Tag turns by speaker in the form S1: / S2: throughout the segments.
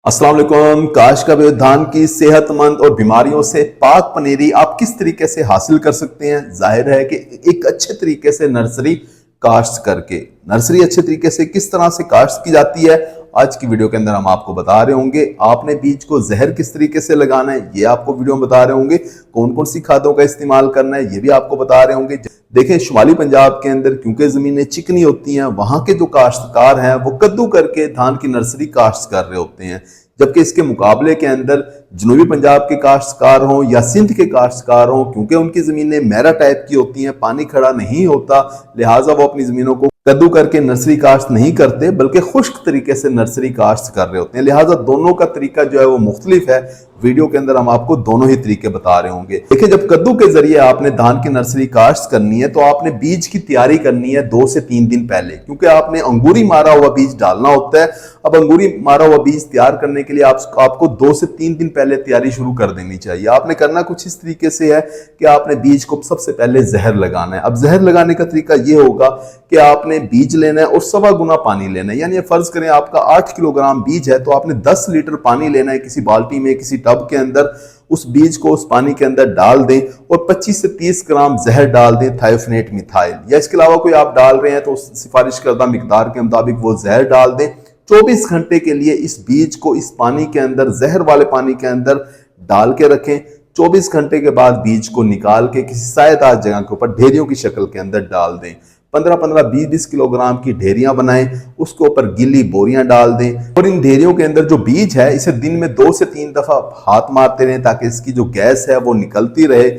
S1: अस्सलाम वालेकुम। काश का धान की सेहतमंद और बीमारियों से पाक पनीरी आप किस तरीके से हासिल कर सकते हैं? जाहिर है कि एक अच्छे तरीके से नर्सरी काश्त करके। नर्सरी अच्छे तरीके से किस तरह से काश्त की जाती है, आज की वीडियो के अंदर हम आपको बता रहे होंगे। आपने बीज को जहर किस तरीके से लगाना है ये आपको वीडियो में बता रहे होंगे। कौन कौन सी खादों का इस्तेमाल करना है ये भी आपको बता रहे होंगे। देखें, शुमाली पंजाब के अंदर क्योंकि जमीनें चिकनी होती हैं, वहां के जो काश्तकार हैं वो कद्दू करके धान की नर्सरी काश्त कर रहे होते हैं, जबकि इसके मुकाबले के अंदर जनूबी पंजाब के काश्तकार हों या सिंध के काश्तकार हों, क्योंकि उनकी जमीनें मैरा टाइप की होती हैं, पानी खड़ा नहीं होता, लिहाजा वो अपनी जमीनों को कद्दू करके नर्सरी काश्त नहीं करते बल्कि खुश्क तरीके से नर्सरी काश्त कर रहे होते हैं। लिहाजा दोनों का तरीका जो है वो मुख्तलिफ है। वीडियो के अंदर हम आपको दोनों ही तरीके बता रहे होंगे। देखिए, जब कद्दू के जरिए आपने धान की नर्सरी काश्त करनी है तो आपने बीज की तैयारी करनी है 2 से 3 दिन पहले, क्योंकि आपने अंगूरी मारा हुआ बीज डालना होता है। अब अंगूरी मारा हुआ बीज तैयार करने के लिए आपको 2 से 3 दिन पहले तैयारी शुरू कर देनी चाहिए। आपने करना कुछ इस तरीके से है कि आपने बीज को सबसे पहले जहर लगाना है। अब जहर लगाने का तरीका यह होगा कि आपने बीज लेना है और 1.25 गुना पानी लेना है। यानी फर्ज करें आपका 8 किलोग्राम बीज है तो आपने 10 लीटर पानी लेना है, किसी बाल्टी में, किसी टब के अंदर। उस बीज को उस पानी के अंदर डाल दें और 25 से 30 ग्राम जहर डाल दें, थायोफेनेट मिथाइल, या इसके अलावा कोई आप डाल रहे हैं तो सिफारिश करदा मिकदार के मुताबिक वो जहर डाल दें। 24 घंटे के लिए इस बीज को इस पानी के अंदर, जहर वाले पानी के अंदर डाल के रखें। 24 घंटे के बाद बीज को निकाल के किसी सायेदार जगह के ऊपर ढेरियों की शक्ल के अंदर डाल दें। 15-15, 20-20 किलोग्राम की ढेरियां बनाएं, उसके ऊपर गीली बोरियां डाल दें और इन ढेरियों के अंदर जो बीज है इसे दिन में 2 से 3 दफा हाथ मारते रहें ताकि इसकी जो गैस है वो निकलती रहे।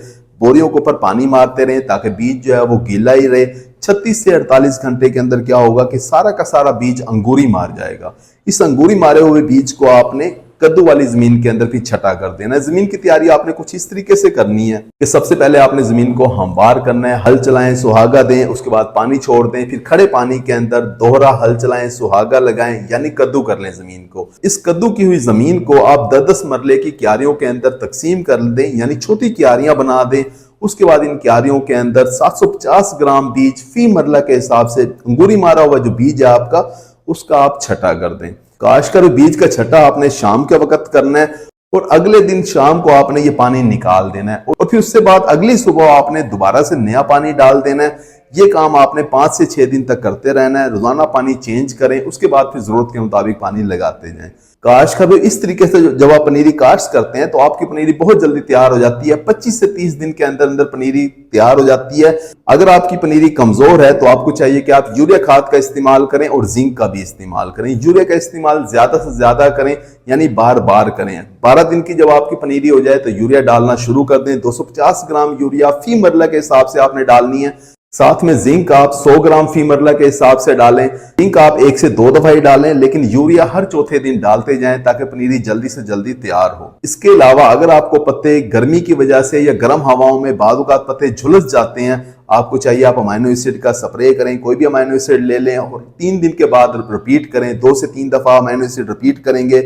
S1: बोरियों के ऊपर पानी मारते रहें ताकि बीज जो है वो गीला ही रहे। 36 से 48 घंटे के अंदर क्या होगा कि सारा का सारा बीज अंगूरी मार जाएगा। इस अंगूरी मारे हुए बीज को आपने कद्दू वाली जमीन के अंदर फिर छटा कर देना है। जमीन की तैयारी आपने कुछ इस तरीके से करनी है कि सबसे पहले आपने जमीन को हमवार करना है, हल चलाएं, सुहागा दें, उसके बाद पानी छोड़ दें, फिर खड़े पानी के अंदर दोहरा हल चलाएं, सुहागा लगाएं, यानी कद्दू कर लें जमीन को। इस कद्दू की हुई जमीन को आप 10-10 मरले की क्यारियों के अंदर तकसीम कर दें, यानी छोटी क्यारियां बना दें। उसके बाद इन क्यारियों के अंदर 750 ग्राम बीज फी मरला के हिसाब से, अंगूरी मारा हुआ जो बीज है आपका, उसका आप छटा कर दें। काश्त का बीज का छटा आपने शाम के वक्त करना है और अगले दिन शाम को आपने ये पानी निकाल देना है और फिर उससे बाद अगली सुबह आपने दोबारा से नया पानी डाल देना है। ये काम आपने 5 से 6 दिन तक करते रहना है। रोजाना पानी चेंज करें, उसके बाद फिर जरूरत के मुताबिक पानी लगाते जाएं। काश्त का भी इस तरीके से जब आप पनीरी काश्त करते हैं तो आपकी पनीरी बहुत जल्दी तैयार हो जाती है। 25 से 30 दिन के अंदर अंदर पनीरी तैयार हो जाती है। अगर आपकी पनीरी कमजोर है तो आपको चाहिए कि आप यूरिया खाद का इस्तेमाल करें और जिंक का भी इस्तेमाल करें। यूरिया का इस्तेमाल ज्यादा से ज्यादा करें, यानी बार बार करें। 12 दिन की जब आपकी पनीरी हो जाए तो यूरिया डालना शुरू कर दें। 250 ग्राम यूरिया फी मरला के हिसाब से आपने डालनी है। साथ में जिंक आप 100 ग्राम फी मरला के हिसाब से डालें। जिंक आप 1 से 2 दफा ही डालें, लेकिन यूरिया हर चौथे दिन डालते जाएं ताकि पनीरी जल्दी से जल्दी तैयार हो। इसके अलावा अगर आपको पत्ते गर्मी की वजह से या गर्म हवाओं में बाद औक़ात पत्ते झुलस जाते हैं, आपको चाहिए आप अमाइनो एसिड का स्प्रे करें। कोई भी अमाइनो एसिड ले लें और 3 दिन के बाद रिपीट करें। 2 से 3 दफा अमाइनो एसिड रिपीट करेंगे,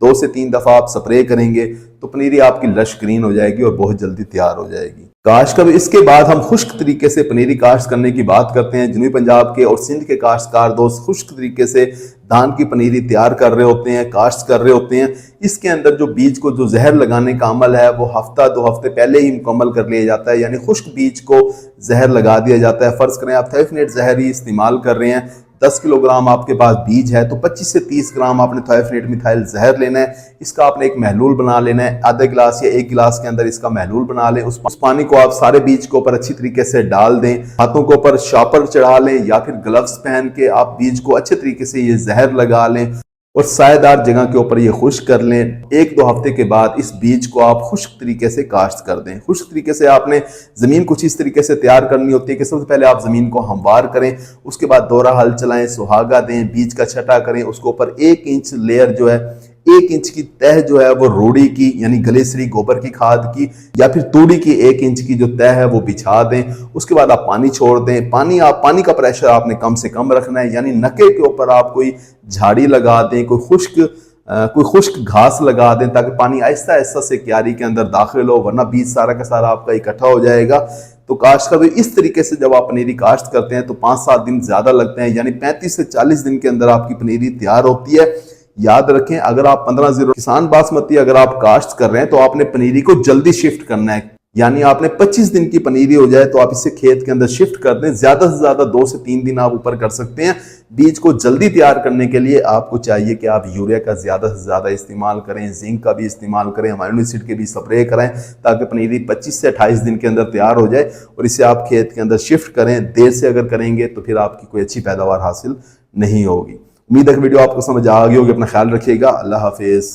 S1: 2 से 3 दफा आप स्प्रे करेंगे तो पनीरी आपकी लश ग्रीन हो जाएगी और बहुत जल्दी तैयार हो जाएगी। काश्त का इसके बाद हम खुश्क तरीके से पनीरी काश्त करने की बात करते हैं। जनूबी पंजाब के और सिंध के काश्तकार दोस्त खुश्क तरीके से धान की पनीरी तैयार कर रहे होते हैं, काश्त कर रहे होते हैं। इसके अंदर जो बीज को जो जहर लगाने का अमल है वो हफ्ता 2 हफ्ते पहले ही मुकम्मल कर लिया जाता है, यानी खुश्क बीज को जहर लगा दिया जाता है। फर्ज करें आप थायोफेनेट जहर ही इस्तेमाल कर रहे हैं, 10 किलोग्राम आपके पास बीज है तो 25 से 30 ग्राम आपने थायोफेनेट मिथाइल जहर लेना है। इसका आपने एक महलूल बना लेना है। आधा गिलास या 1 गिलास के अंदर इसका महलूल बना लें। उस पानी को आप सारे बीज के ऊपर अच्छी तरीके से डाल दें। हाथों के ऊपर शॉपर चढ़ा लें या फिर ग्लव्स पहन के आप बीज को अच्छे तरीके से ये जहर लगा लें और सायेदार जगह के ऊपर ये खुश्क कर लें। 1-2 हफ्ते के बाद इस बीज को आप खुश्क तरीके से काश्त कर दें। खुश्क तरीके से आपने जमीन कुछ इस तरीके से तैयार करनी होती है कि सबसे पहले आप जमीन को हमवार करें, उसके बाद दोहरा हल चलाएं, सुहागा दें, बीज का छटा करें। उसके ऊपर 1 इंच लेयर जो है, 1 इंच की तह जो है वो रोड़ी की, यानी गलेसरी गोबर की खाद की या फिर तूड़ी की 1 इंच की जो तह है वो बिछा दें। उसके बाद आप पानी छोड़ दें। पानी का प्रेशर आपने कम से कम रखना है, यानी नके के ऊपर आप कोई झाड़ी लगा दें, कोई खुश्क घास लगा दें ताकि पानी आहिस्ता आहिस्ता से क्यारी के अंदर दाखिल हो, वरना बीज सारा का सारा आपका इकट्ठा हो जाएगा। तो काश्त का भी इस तरीके से जब आप पनीरी काश्त करते हैं तो 5-7 दिन ज्यादा लगते हैं, यानी 35 से 40 दिन के अंदर आपकी पनीरी तैयार होती है। याद रखें, अगर आप 15-0 किसान बासमती अगर आप काश्त कर रहे हैं तो आपने पनीरी को जल्दी शिफ्ट करना है, यानी आपने 25 दिन की पनीरी हो जाए तो आप इसे खेत के अंदर शिफ्ट कर दें। ज्यादा से ज्यादा 2 से 3 दिन आप ऊपर कर सकते हैं। बीज को जल्दी तैयार करने के लिए आपको चाहिए कि आप यूरिया का ज्यादा से ज्यादा इस्तेमाल करें, जिंक का भी इस्तेमाल करें, अमाइनो एसिड के भी स्प्रे करें, ताकि पनीरी 25 से 28 दिन के अंदर तैयार हो जाए और इसे आप खेत के अंदर शिफ्ट करें। देर से अगर करेंगे तो फिर आपकी कोई अच्छी पैदावार हासिल नहीं होगी। उम्मीद है कि वीडियो आपको समझ आ गई होगी। अपना ख्याल रखिएगा। अल्लाह हाफिज।